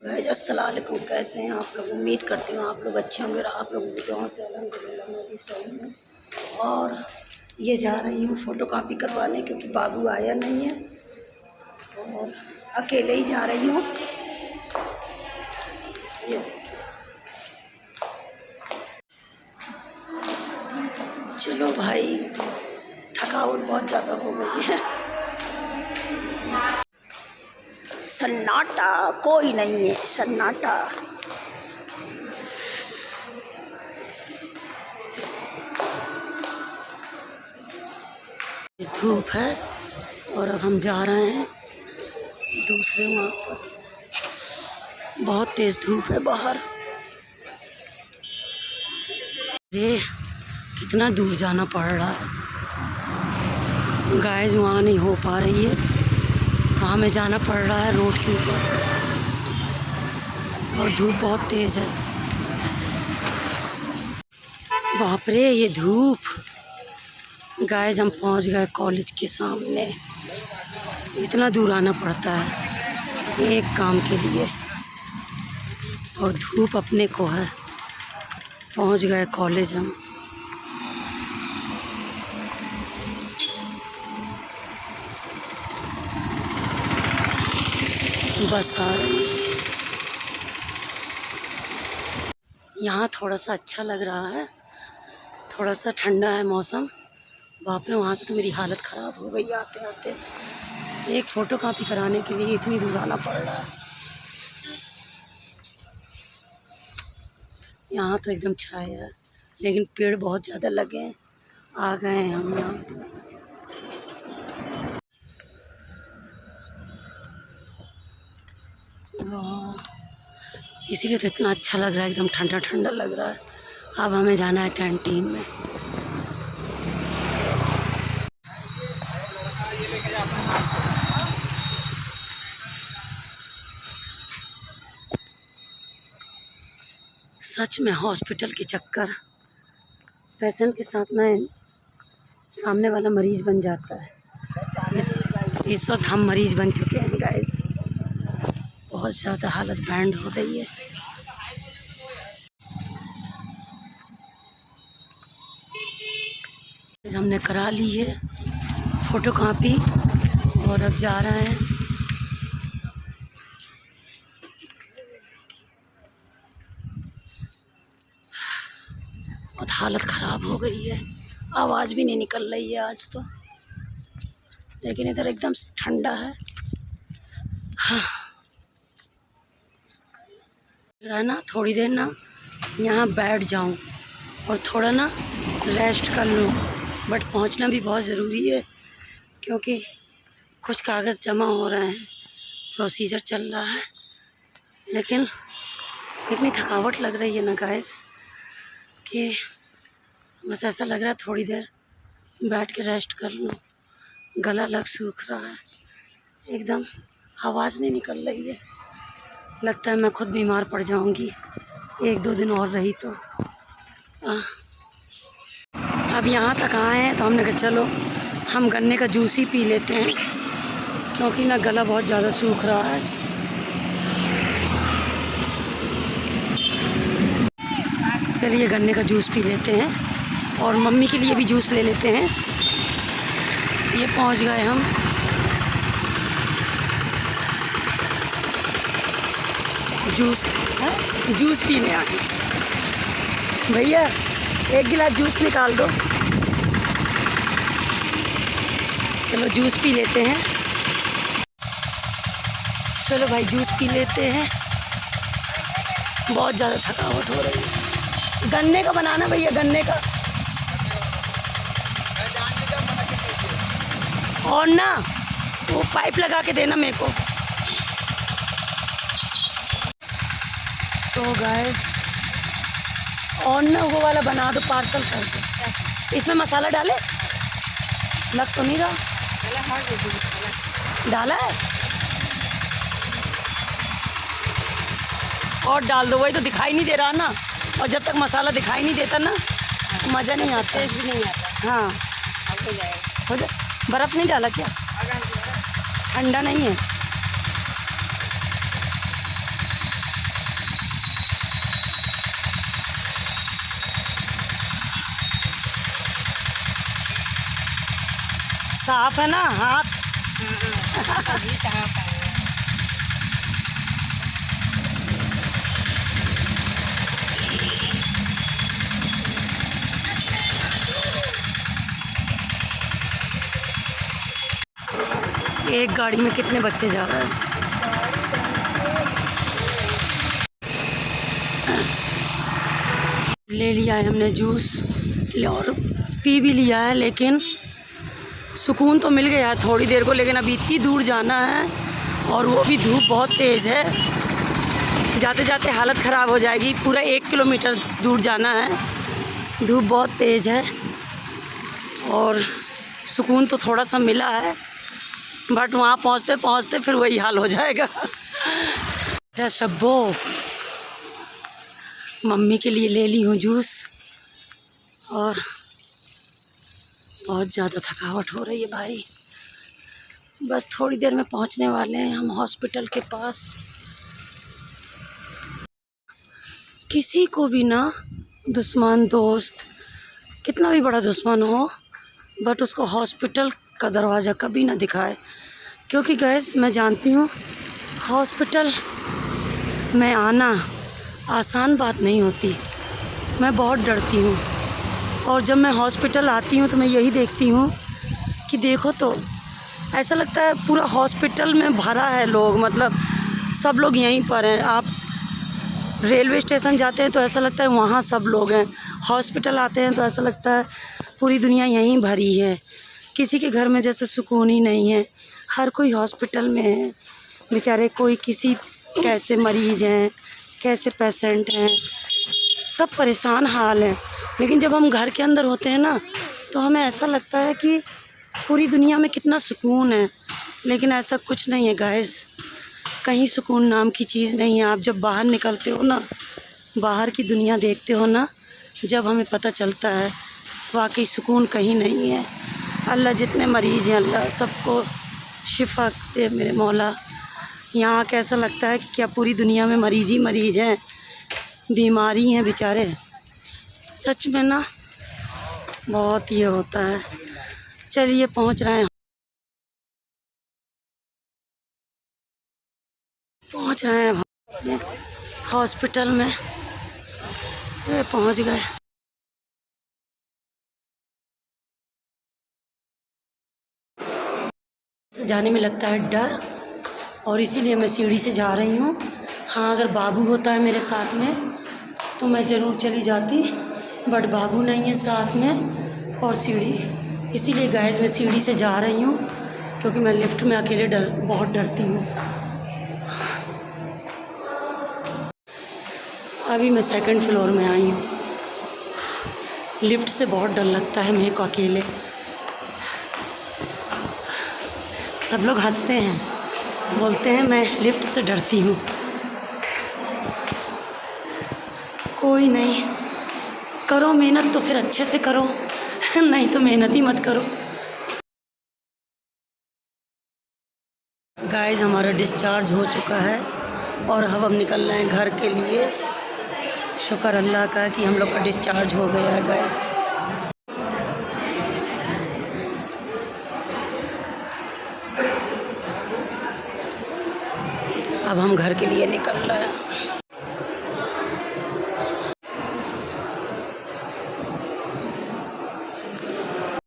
Guys अस्सलाम वालेकुम। कैसे हैं आप लोग? उम्मीद करती हूँ आप लोग अच्छे होंगे और आप लोगों की दुआओं से अल्हम्दुलिल्लाह मैं भी सही हूँ। और ये जा रही हूँ फ़ोटो कॉपी करवाने क्योंकि बाबू आया नहीं है और अकेले ही जा रही हूँ। ये चलो भाई, थकावट बहुत ज़्यादा हो गई है। सन्नाटा, कोई नहीं है, सन्नाटा। धूप है और अब हम जा रहे हैं दूसरे वहाँ पर। बहुत तेज़ धूप है बाहर। ये कितना दूर जाना पड़ रहा है। गाइस वहाँ नहीं हो पा रही है तो हमें जाना पड़ रहा है रोड के ऊपर और धूप बहुत तेज़ है। बाप रे ये धूप। गाइस हम पहुँच गए कॉलेज के सामने। इतना दूर आना पड़ता है एक काम के लिए और धूप अपने को है। पहुँच गए कॉलेज हम। बस आ रही। यहाँ थोड़ा सा अच्छा लग रहा है, थोड़ा सा ठंडा है मौसम। बाप रे वहाँ से तो मेरी हालत ख़राब हो गई आते आते। एक फ़ोटो कॉपी कराने के लिए इतनी दूर आना पड़ रहा है। यहाँ तो एकदम छाया है लेकिन पेड़ बहुत ज़्यादा लगे हैं। आ गए हैं हम यहाँ। इसीलिए तो इतना अच्छा लग रहा है, एकदम ठंडा ठंडा लग रहा है। अब हमें जाना है कैंटीन में। सच में हॉस्पिटल के चक्कर, पेशेंट के साथ में सामने वाला मरीज बन जाता है। इस वक्त हम मरीज बन चुके हैं गाइस। बहुत ज़्यादा हालत बैंड हो गई है। हमने करा ली है फ़ोटो कॉपी और अब जा रहे हैं। बहुत हालत ख़राब हो गई है, आवाज़ भी नहीं निकल रही है आज तो। लेकिन इधर एकदम ठंडा है। हाँ ना, थोड़ी देर ना यहाँ बैठ जाऊँ और थोड़ा ना रेस्ट कर लूँ। बट पहुँचना भी बहुत ज़रूरी है क्योंकि कुछ कागज़ जमा हो रहे हैं, प्रोसीजर चल रहा है। लेकिन इतनी थकावट लग रही है ना गाइस कि बस ऐसा लग रहा है थोड़ी देर बैठ के रेस्ट कर लूँ। गला लग सूख रहा है, एकदम आवाज़ नहीं निकल रही है। लगता है मैं खुद बीमार पड़ जाऊंगी एक दो दिन और रही तो। अब यहाँ तक आए हैं तो हमने कहा चलो हम गन्ने का जूस ही पी लेते हैं क्योंकि ना गला बहुत ज़्यादा सूख रहा है। चलिए गन्ने का जूस पी लेते हैं और मम्मी के लिए भी जूस ले लेते हैं। ये पहुँच गए हम। जूस पीने आ गए। भैया एक गिलास जूस निकाल दो। चलो जूस पी लेते हैं। चलो भाई जूस पी लेते हैं। बहुत ज़्यादा थकावट हो रही है। गन्ने का बनाना भैया, गन्ने का। और ना वो पाइप लगा के देना मेरे को। तो गाइस और ना वो वाला बना दो, पार्सल कर दो। इसमें मसाला डाले? लग तो नहीं रहा। डाला है और डाल दो। वही तो दिखाई नहीं दे रहा ना, और जब तक मसाला दिखाई नहीं देता ना मज़ा नहीं आता, टेस्ट भी नहीं आता। हाँ हो जाए। बर्फ़ नहीं डाला क्या? ठंडा नहीं है। साफ है ना हाथ? अभी साफ है। एक गाड़ी में कितने बच्चे जा रहे हैं? ले लिया है हमने जूस और पी भी लिया है, लेकिन सुकून तो मिल गया है थोड़ी देर को। लेकिन अभी इतनी दूर जाना है और वो भी धूप बहुत तेज़ है, जाते जाते हालत ख़राब हो जाएगी। पूरा 1 किलोमीटर दूर जाना है, धूप बहुत तेज़ है और सुकून तो थोड़ा सा मिला है, बट वहाँ पहुँचते पहुँचते फिर वही हाल हो जाएगा। शब्बो, मम्मी के लिए ले ली हूँ जूस और बहुत ज़्यादा थकावट हो रही है भाई। बस थोड़ी देर में पहुँचने वाले हैं हम हॉस्पिटल के पास। किसी को भी ना दुश्मन दोस्त कितना भी बड़ा दुश्मन हो, बट उसको हॉस्पिटल का दरवाज़ा कभी ना दिखाए, क्योंकि गैस मैं जानती हूँ हॉस्पिटल में आना आसान बात नहीं होती। मैं बहुत डरती हूँ और जब मैं हॉस्पिटल आती हूँ तो मैं यही देखती हूँ कि देखो तो ऐसा लगता है पूरा हॉस्पिटल में भरा है लोग, मतलब सब लोग यहीं पर हैं। आप रेलवे स्टेशन जाते हैं तो ऐसा लगता है वहाँ सब लोग हैं, हॉस्पिटल आते हैं तो ऐसा लगता है पूरी दुनिया यहीं भरी है। किसी के घर में जैसे सुकून ही नहीं है, हर कोई हॉस्पिटल में है बेचारे। कोई किसी कैसे मरीज हैं, कैसे पेशेंट हैं, सब परेशान हाल है। लेकिन जब हम घर के अंदर होते हैं ना तो हमें ऐसा लगता है कि पूरी दुनिया में कितना सुकून है, लेकिन ऐसा कुछ नहीं है गाइस। कहीं सुकून नाम की चीज़ नहीं है। आप जब बाहर निकलते हो ना, बाहर की दुनिया देखते हो ना, जब हमें पता चलता है वाकई सुकून कहीं नहीं है। अल्लाह जितने मरीज़ हैं अल्लाह सबको शिफा दे मेरे मौला। यहाँ कैसा लगता है कि क्या पूरी दुनिया में मरीज़ ही मरीज़ हैं, बीमारी हैं बेचारे। सच में ना बहुत ये होता है। चलिए पहुँच रहे हैं अपने हॉस्पिटल में। ये पहुँच गए। जाने में लगता है डर और इसीलिए मैं सीढ़ी से जा रही हूँ। हाँ, अगर बाबू होता है मेरे साथ में तो मैं ज़रूर चली जाती, बट बाबू नहीं है साथ में और सीढ़ी, इसीलिए गाइस मैं सीढ़ी से जा रही हूँ, क्योंकि मैं लिफ्ट में अकेले बहुत डरती हूँ। अभी मैं 2nd फ्लोर में आई हूँ। लिफ्ट से बहुत डर लगता है मेरे को अकेले। सब लोग हंसते हैं, बोलते हैं मैं लिफ्ट से डरती हूँ। कोई नहीं, करो मेहनत तो फिर अच्छे से करो, नहीं तो मेहनत ही मत करो। गाइस हमारा डिस्चार्ज हो चुका है और हम निकल रहे हैं घर के लिए। शुक्र अल्लाह का कि हम लोग का डिस्चार्ज हो गया है गाइस। अब हम घर के लिए निकल रहे हैं।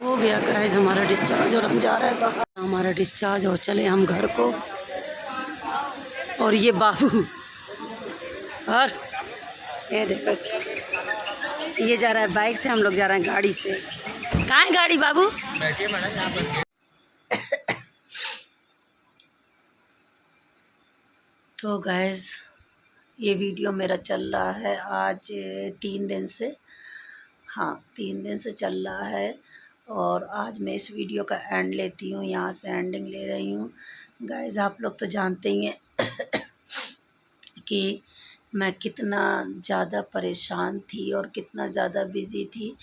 हो गया गाइस हमारा डिस्चार्ज और हम जा रहे हैं बाहर। हमारा डिस्चार्ज और चले हम घर को। और ये बाबू और ये देखो इसको, ये जा रहा है बाइक से, हम लोग जा रहे हैं गाड़ी से। कहाँ है गाड़ी बाबू? बैठिए मैडम यहाँ पर। तो गाइस ये वीडियो मेरा चल रहा है आज 3 दिन से। हाँ 3 दिन से चल रहा है और आज मैं इस वीडियो का एंड लेती हूँ, यहाँ से एंडिंग ले रही हूँ। गाइस आप लोग तो जानते ही हैं कि मैं कितना ज़्यादा परेशान थी और कितना ज़्यादा बिज़ी थी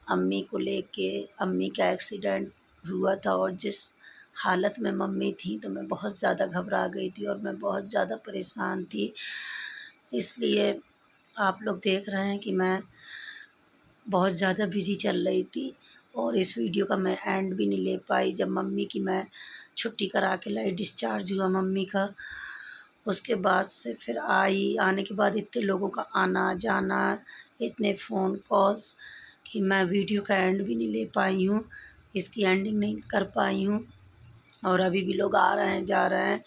अम्मी को लेके। अम्मी का एक्सीडेंट हुआ था और जिस हालत में मम्मी थी तो मैं बहुत ज़्यादा घबरा गई थी और मैं बहुत ज़्यादा परेशान थी। इसलिए आप लोग देख रहे हैं कि मैं बहुत ज़्यादा बिज़ी चल रही थी और इस वीडियो का मैं एंड भी नहीं ले पाई। जब मम्मी की मैं छुट्टी करा के लाई, डिस्चार्ज हुआ मम्मी का, उसके बाद से फिर आने के बाद इतने लोगों का आना जाना, इतने फ़ोन कॉल्स कि मैं वीडियो का एंड भी नहीं ले पाई हूँ, इसकी एंडिंग नहीं कर पाई हूँ। और अभी भी लोग आ रहे हैं जा रहे हैं।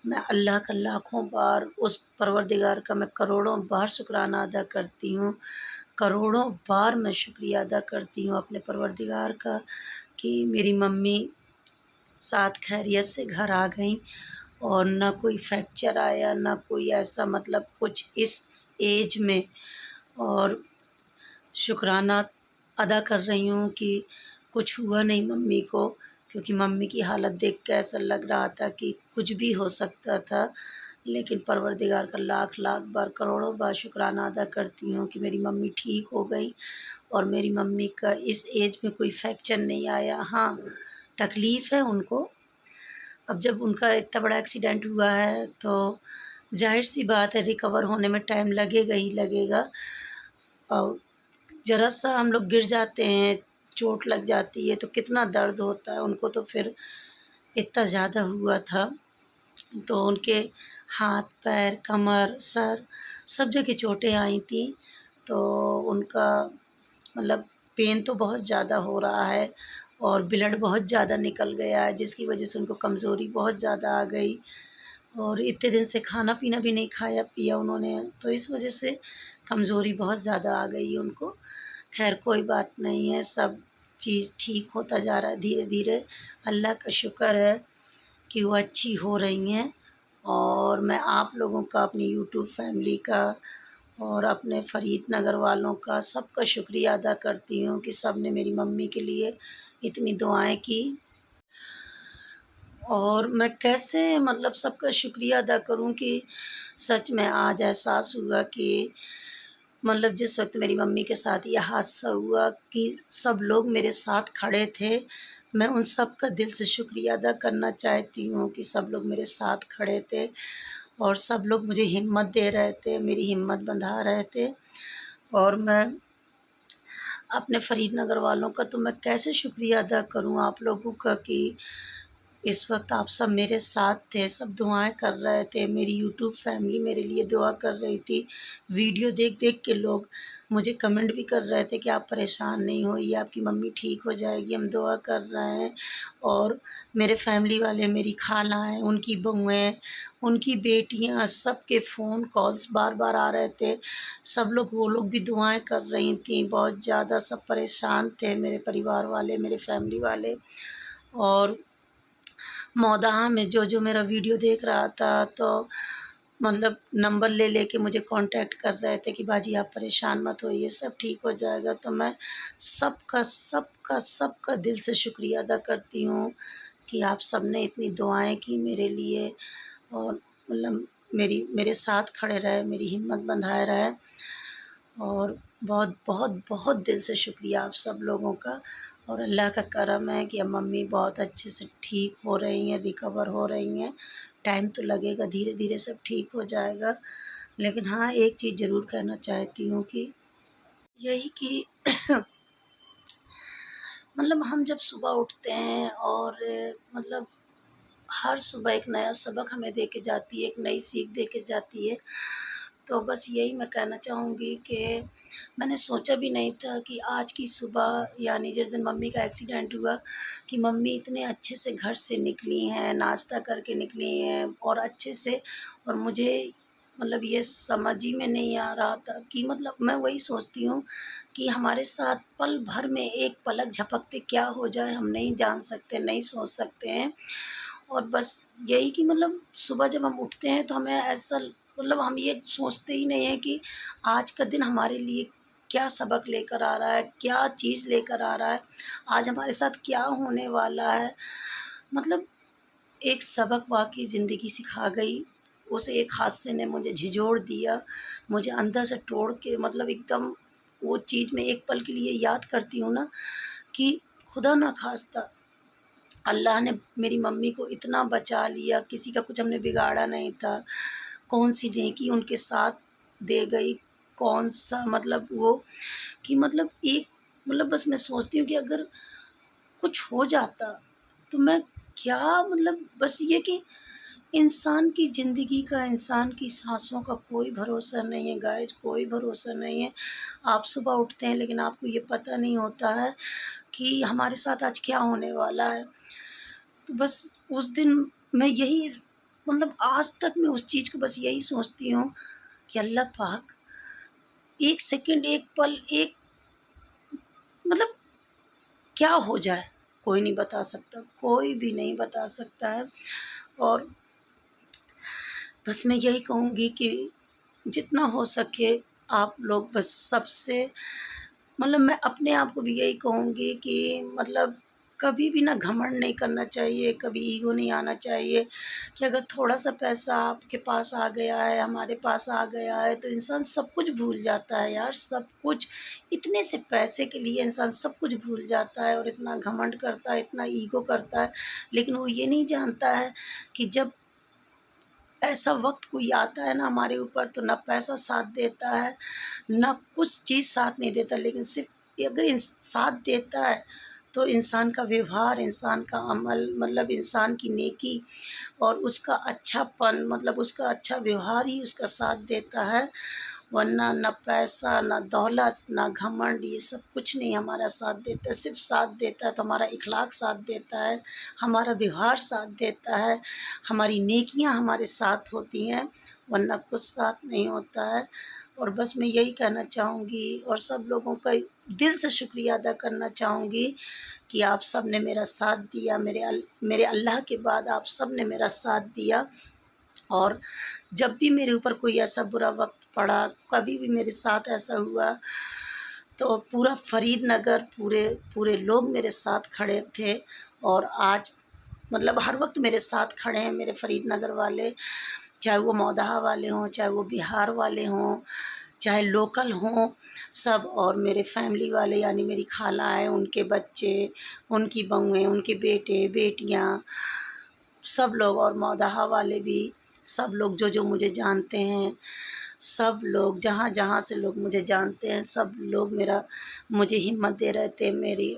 मैं अल्लाह का लाखों बार, उस परवरदिगार का मैं करोड़ों बार शुक्राना अदा करती हूँ, करोड़ों बार मैं शुक्रिया अदा करती हूँ अपने परवरदिगार का कि मेरी मम्मी साथ खैरियत से घर आ गईं और ना कोई फ्रैक्चर आया, ना कोई ऐसा मतलब कुछ इस एज में। और शुक्राना अदा कर रही हूँ कि कुछ हुआ नहीं मम्मी को, क्योंकि मम्मी की हालत देख के ऐसा लग रहा था कि कुछ भी हो सकता था। लेकिन परवरदिगार का लाख लाख बार, करोड़ों बार शुक्राना अदा करती हूँ कि मेरी मम्मी ठीक हो गई और मेरी मम्मी का इस एज में कोई फ्रैक्चर नहीं आया। हाँ, तकलीफ़ है उनको। अब जब उनका इतना बड़ा एक्सीडेंट हुआ है तो ज़ाहिर-सी बात है रिकवर होने में टाइम लगेगा ही लगेगा। और ज़रा-सा हम लोग गिर जाते हैं, चोट लग जाती है तो कितना दर्द होता है। उनको तो फिर इतना ज़्यादा हुआ था, तो उनके हाथ, पैर, कमर, सर सब जगह चोटें आई थी। तो उनका मतलब पेन तो बहुत ज़्यादा हो रहा है और ब्लड बहुत ज़्यादा निकल गया है, जिसकी वजह से उनको कमज़ोरी बहुत ज़्यादा आ गई। और इतने दिन से खाना-पीना भी नहीं खाया पिया उन्होंने, तो इस वजह से कमज़ोरी बहुत ज़्यादा आ गई उनको। ख़ैर कोई बात नहीं है, सब चीज़ ठीक होता जा रहा है धीरे-धीरे। अल्लाह का शुक्र है कि वो अच्छी हो रही हैं। और मैं आप लोगों का, अपनी यूट्यूब फैमिली का और अपने फ़रीदनगर वालों का, सबका शुक्रिया अदा करती हूँ कि सब ने मेरी मम्मी के लिए इतनी दुआएँ की। और मैं कैसे मतलब सबका शुक्रिया अदा करूँ कि सच में आज एहसास हुआ कि मतलब जिस वक़्त मेरी मम्मी के साथ ये हादसा हुआ कि सब लोग मेरे साथ खड़े थे। मैं उन सब का दिल से शुक्रिया अदा करना चाहती हूँ कि सब लोग मेरे साथ खड़े थे और सब लोग मुझे हिम्मत दे रहे थे, मेरी हिम्मत बँधा रहे थे। और मैं अपने फ़रीदनगर वालों का तो मैं कैसे शुक्रिया अदा करूँ आप लोगों का कि इस वक़्त आप सब मेरे साथ थे, सब दुआएँ कर रहे थे। मेरी यूट्यूब फैमिली मेरे लिए दुआ कर रही थी। वीडियो देख-देख के लोग मुझे कमेंट भी कर रहे थे कि आप परेशान नहीं होइए, आपकी मम्मी ठीक हो जाएगी, हम दुआ कर रहे हैं। और मेरे फैमिली वाले, मेरी खालाएँ, उनकी बहुएँ, उनकी बेटियाँ, सबके फ़ोन कॉल्स बार-बार आ रहे थे। सब लोग, वो लोग भी दुआएँ कर रही थीं, बहुत ज़्यादा सब परेशान थे, मेरे परिवार वाले, मेरे फैमिली वाले। और मौदाहा में जो मेरा वीडियो देख रहा था तो मतलब नंबर ले के मुझे कांटेक्ट कर रहे थे कि बाजी आप परेशान मत होइए, सब ठीक हो जाएगा। तो मैं सबका दिल से शुक्रिया अदा करती हूँ कि आप सबने इतनी दुआएँ की मेरे लिए और मतलब मेरे साथ खड़े रहे, मेरी हिम्मत बँधाए रहे। और बहुत बहुत बहुत दिल से शुक्रिया आप सब लोगों का। और अल्लाह का करम है कि अब मम्मी बहुत अच्छे से ठीक हो रही हैं, रिकवर हो रही हैं। टाइम तो लगेगा, धीरे-धीरे सब ठीक हो जाएगा। लेकिन हाँ, एक चीज़ ज़रूर कहना चाहती हूँ कि यही कि मतलब हम जब सुबह उठते हैं और मतलब हर सुबह एक नया सबक हमें दे के जाती है, एक नई सीख दे के जाती है। तो बस यही मैं कहना चाहूँगी कि मैंने सोचा भी नहीं था कि आज की सुबह, यानी जिस दिन मम्मी का एक्सीडेंट हुआ, कि मम्मी इतने अच्छे से घर से निकली हैं, नाश्ता करके निकली हैं और अच्छे से। और मुझे मतलब ये समझ ही में नहीं आ रहा था कि मतलब मैं वही सोचती हूँ कि हमारे साथ पल भर में एक पलक झपकते क्या हो जाए हम नहीं जान सकते, नहीं सोच सकते हैं। और बस यही कि मतलब सुबह जब हम उठते हैं तो हमें ऐसा मतलब हम ये सोचते ही नहीं हैं कि आज का दिन हमारे लिए क्या सबक लेकर आ रहा है, क्या चीज़ लेकर आ रहा है, आज हमारे साथ क्या होने वाला है। मतलब एक सबक वाक़ई ज़िंदगी सिखा गई। उस एक हादसे ने मुझे झिझोड़ दिया, मुझे अंदर से तोड़ के मतलब एकदम वो चीज़ मैं एक पल के लिए याद करती हूँ ना कि खुदा ना ख़ास्ता अल्लाह ने मेरी मम्मी को इतना बचा लिया, किसी का कुछ हमने बिगाड़ा नहीं था। कौन-सी नेकी उनके साथ दे गई, कौन-सा मतलब वो कि मतलब एक मतलब बस मैं सोचती हूँ कि अगर कुछ हो जाता तो मैं क्या, मतलब बस ये कि इंसान की ज़िंदगी का, इंसान की साँसों का कोई भरोसा नहीं है गाइज़, कोई भरोसा नहीं है। आप सुबह उठते हैं लेकिन आपको ये पता नहीं होता है कि हमारे साथ आज क्या होने वाला है। तो बस उस दिन मैं यही, मतलब आज तक मैं उस चीज़ को बस यही सोचती हूँ कि अल्लाह पाक, 1 सेकंड, 1 पल, एक, मतलब क्या हो जाए, कोई नहीं बता सकता, कोई भी नहीं बता सकता है। और बस मैं यही कहूँगी कि जितना हो सके आप लोग बस सबसे, मतलब मैं अपने आप को भी यही कहूँगी कि मतलब कभी भी ना घमंड नहीं करना चाहिए, कभी ईगो नहीं आना चाहिए कि अगर थोड़ा-सा पैसा आपके पास आ गया है, हमारे पास आ गया है, तो इंसान सब कुछ भूल जाता है यार, सब कुछ। इतने से पैसे के लिए इंसान सब कुछ भूल जाता है और इतना घमंड करता है, इतना ईगो करता है। लेकिन वो ये नहीं जानता है कि जब ऐसा वक़्त कोई आता है ना हमारे ऊपर, तो ना पैसा साथ देता है, ना कुछ चीज़ साथ नहीं देता, लेकिन सिर्फ़ अगर साथ देता है तो इंसान का व्यवहार, इंसान का अमल, मतलब इंसान की नेकी और उसका अच्छापन, मतलब उसका अच्छा व्यवहार ही उसका साथ देता है। वरना ना पैसा, ना दौलत, ना घमंड, ये सब कुछ नहीं हमारा साथ देता है। सिर्फ़ साथ देता है तो हमारा इख़लाक़ साथ देता है, हमारा व्यवहार साथ देता है, हमारी नेकियां हमारे साथ होती हैं, वरना कुछ साथ नहीं होता है। और बस मैं यही कहना चाहूँगी और सब लोगों का दिल से शुक्रिया अदा करना चाहूँगी कि आप सब ने मेरा साथ दिया, मेरे अल्लाह के बाद आप सब ने मेरा साथ दिया। और जब भी मेरे ऊपर कोई ऐसा बुरा वक़्त पड़ा, कभी भी मेरे साथ ऐसा हुआ, तो पूरा फ़रीदनगर, पूरे पूरे लोग मेरे साथ खड़े थे। और आज मतलब हर वक़्त मेरे साथ खड़े हैं मेरे फ़रीदनगर वाले, चाहे वो मौदहा वाले हों, चाहे वो बिहार वाले हों, चाहे लोकल हों, सब। और मेरे फैमिली वाले यानी मेरी खालाएँ, उनके बच्चे, उनकी बहुएँ, उनके बेटे, बेटियाँ, सब लोग, और मौदहा वाले भी, सब लोग जो मुझे जानते हैं, सब लोग जहाँ-जहाँ से लोग मुझे जानते हैं, सब लोग मुझे हिम्मत दे रहे थे, मेरी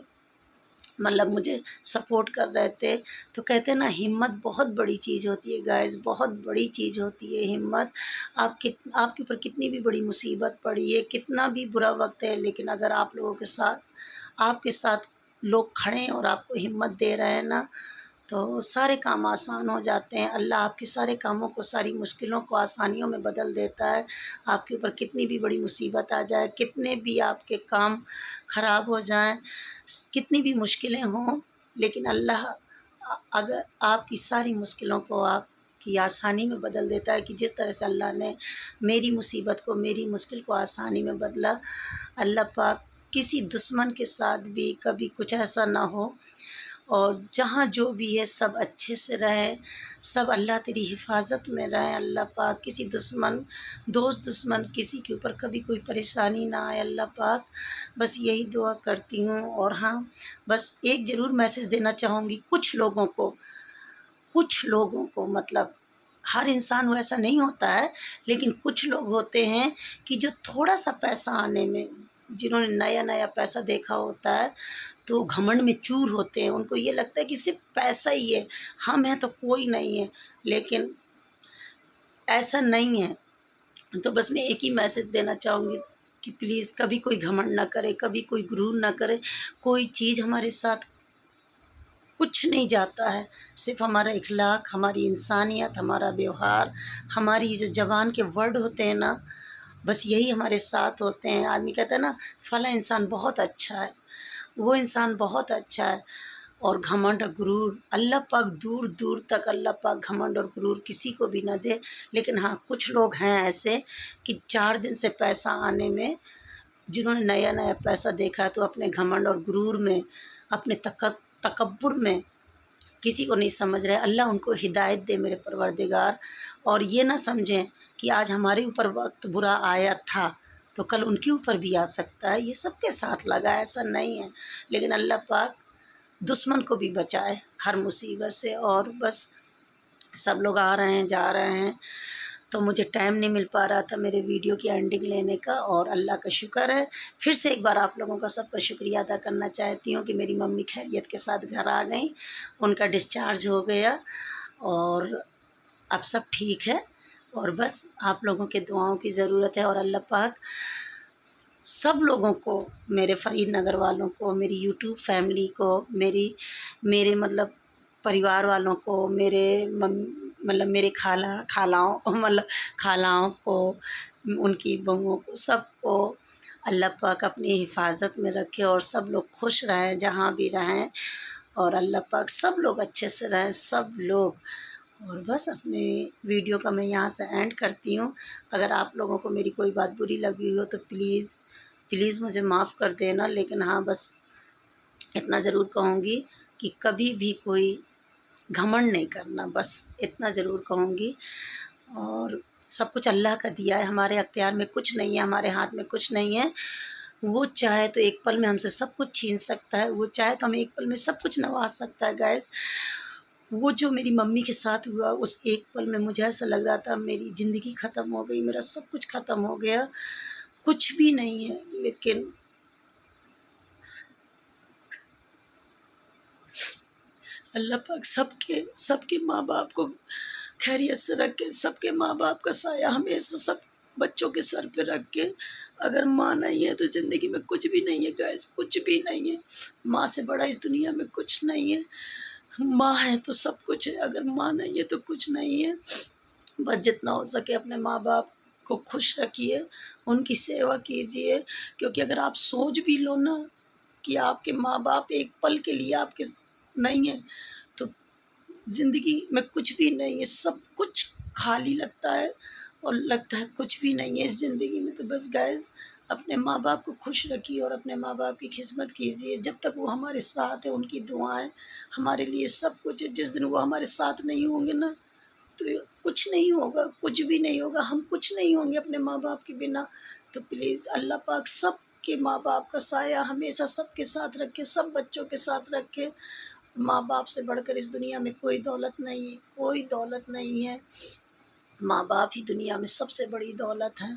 मतलब मुझे सपोर्ट कर रहे थे। तो कहते हैं ना, हिम्मत बहुत बड़ी चीज़ होती है गाइज़, बहुत बड़ी चीज़ होती है हिम्मत। आपके ऊपर कितनी भी बड़ी मुसीबत पड़ी है, कितना भी बुरा वक़्त है, लेकिन अगर आप लोगों के साथ, आपके साथ लोग खड़े हैं और आपको हिम्मत दे रहे हैं ना, तो सारे काम आसान हो जाते हैं। अल्लाह आपके सारे कामों को, सारी मुश्किलों को आसानियों में बदल देता है। आपके ऊपर कितनी भी बड़ी मुसीबत आ जाए, कितने भी आपके काम ख़राब हो जाएँ, कितनी भी मुश्किलें हों, लेकिन अल्लाह अगर आपकी सारी मुश्किलों को आपकी आसानी में बदल देता है, कि जिस तरह से अल्लाह ने मेरी मुसीबत को, मेरी मुश्किल को आसानी में बदला। अल्लाह पाक किसी दुश्मन के साथ भी कभी कुछ ऐसा ना हो, और जहाँ जो भी है सब अच्छे से रहें, सब अल्लाह तेरी हिफ़ाज़त में रहें। अल्लाह पाक किसी दुश्मन, दोस्त दुश्मन किसी के ऊपर कभी कोई परेशानी ना आए अल्लाह पाक, बस यही दुआ करती हूँ। और हाँ, बस एक ज़रूर मैसेज देना चाहूँगी कुछ लोगों को, मतलब हर इंसान वैसा नहीं होता है, लेकिन कुछ लोग होते हैं कि जो थोड़ा-सा पैसा आने में, जिन्होंने नया-नया पैसा देखा होता है, तो घमंड में चूर होते हैं। उनको ये लगता है कि सिर्फ़ पैसा ही है, हम हैं तो कोई नहीं है, लेकिन ऐसा नहीं है। तो बस मैं एक ही मैसेज देना चाहूँगी कि प्लीज़ कभी कोई घमंड ना करे, कभी कोई गुरूर ना करे। कोई चीज़ हमारे साथ कुछ नहीं जाता है, सिर्फ़ हमारा इख़लाक़, हमारी इंसानियत, हमारा व्यवहार, हमारी जो ज़बान के वर्ड होते हैं ना, बस यही हमारे साथ होते हैं। आदमी कहता है ना, फलाँ इंसान बहुत अच्छा है, वो इंसान बहुत अच्छा है। और घमंड और गुरूर अल्लाह पाक दूर-दूर तक, अल्लाह पाक घमंड और गुरूर किसी को भी ना दे। लेकिन हाँ, कुछ लोग हैं ऐसे कि 4 दिन से पैसा आने में, जिन्होंने नया-नया पैसा देखा है, तो अपने घमंड और गुरूर में, अपने तकब्बुर में किसी को नहीं समझ रहे। अल्लाह उनको हिदायत दे मेरे परवरदिगार, और ये ना समझें कि आज हमारे ऊपर वक़्त बुरा आया था, तो कल उनके ऊपर भी आ सकता है। ये सबके साथ लगा है, ऐसा नहीं है। लेकिन अल्लाह पाक दुश्मन को भी बचाए हर मुसीबत से। और बस सब लोग आ रहे हैं, जा रहे हैं, तो मुझे टाइम नहीं मिल पा रहा था मेरे वीडियो की एंडिंग लेने का। और अल्लाह का शुक्र है, फिर से एक बार आप लोगों का सबका शुक्रिया अदा करना चाहती हूँ कि मेरी मम्मी खैरियत के साथ घर आ गई, उनका डिस्चार्ज हो गया और अब सब ठीक है। और बस आप लोगों के दुआओं की ज़रूरत है। और अल्लाह पाक सब लोगों को, मेरे फ़रीद नगर वालों को, मेरी यूट्यूब फैमिली को, मेरे मतलब परिवार वालों को, मतलब मेरे खालाओं मतलब खालाओं को, उनकी बहुओं को, सबको अल्लाह पाक अपनी हिफाज़त में रखे और सब लोग खुश रहें जहाँ भी रहें। और अल्लाह पाक सब लोग अच्छे से रहें, सब लोग। और बस अपने वीडियो का मैं यहाँ से एंड करती हूँ। अगर आप लोगों को मेरी कोई बात बुरी लगी हो तो प्लीज़ प्लीज़ मुझे माफ़ कर देना। लेकिन हाँ, बस इतना ज़रूर कहूँगी कि कभी भी कोई घमंड नहीं करना, बस इतना ज़रूर कहूँगी। और सब कुछ अल्लाह का दिया है, हमारे अख्तियार में कुछ नहीं है, हमारे हाथ में कुछ नहीं है। वो चाहे तो एक पल में हमसे सब कुछ छीन सकता है, वो चाहे तो हमें एक पल में सब कुछ नवाज सकता है गाइस। वो जो मेरी मम्मी के साथ हुआ, उस एक पल में मुझे ऐसा लग रहा था मेरी ज़िंदगी ख़त्म हो गई, मेरा सब कुछ ख़त्म हो गया, कुछ भी नहीं है। लेकिन अल्लाह पाक सबके सबके माँ बाप को खैरियत से रखे, सबके माँ बाप का साया हमेशा सब बच्चों के सर पे रख के। अगर माँ नहीं है तो ज़िंदगी में कुछ भी नहीं है गाइस, कुछ भी नहीं है। माँ से बड़ा इस दुनिया में कुछ नहीं है। माँ है तो सब कुछ है, अगर माँ नहीं है तो कुछ नहीं है। बस जितना हो सके अपने माँ बाप को खुश रखिए, उनकी सेवा कीजिए। क्योंकि अगर आप सोच भी लो ना कि आपके माँ बाप एक पल के लिए आपके नहीं है, तो ज़िंदगी में कुछ भी नहीं है, सब कुछ खाली लगता है और लगता है कुछ भी नहीं है इस ज़िंदगी में। तो बस गाइस, अपने माँ बाप को खुश रखिए और अपने माँ बाप की खिदमत कीजिए। जब तक वो हमारे साथ है, उनकी दुआएं हमारे लिए सब कुछ है। जिस दिन वो हमारे साथ नहीं होंगे ना, तो कुछ नहीं होगा, कुछ भी नहीं होगा, हम कुछ नहीं होंगे अपने माँ बाप के बिना। तो प्लीज़ अल्लाह पाक सबके माँ बाप का साया हमेशा सबके साथ रखे, सब बच्चों के साथ रखे। माँ बाप से बढ़कर इस दुनिया में कोई दौलत नहीं है, कोई दौलत नहीं है। माँ बाप ही दुनिया में सबसे बड़ी दौलत है।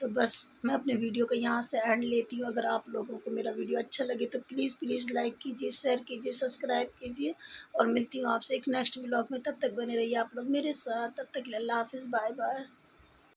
तो बस मैं अपने वीडियो को यहाँ से एंड लेती हूँ। अगर आप लोगों को मेरा वीडियो अच्छा लगे तो प्लीज़ प्लीज़ लाइक कीजिए, शेयर कीजिए, सब्सक्राइब कीजिए। और मिलती हूँ आपसे एक नेक्स्ट ब्लॉग में। तब तक बने रहिए आप लोग मेरे साथ। तब तक के लिए अल्लाह हाफ़िज़, बाय बाय।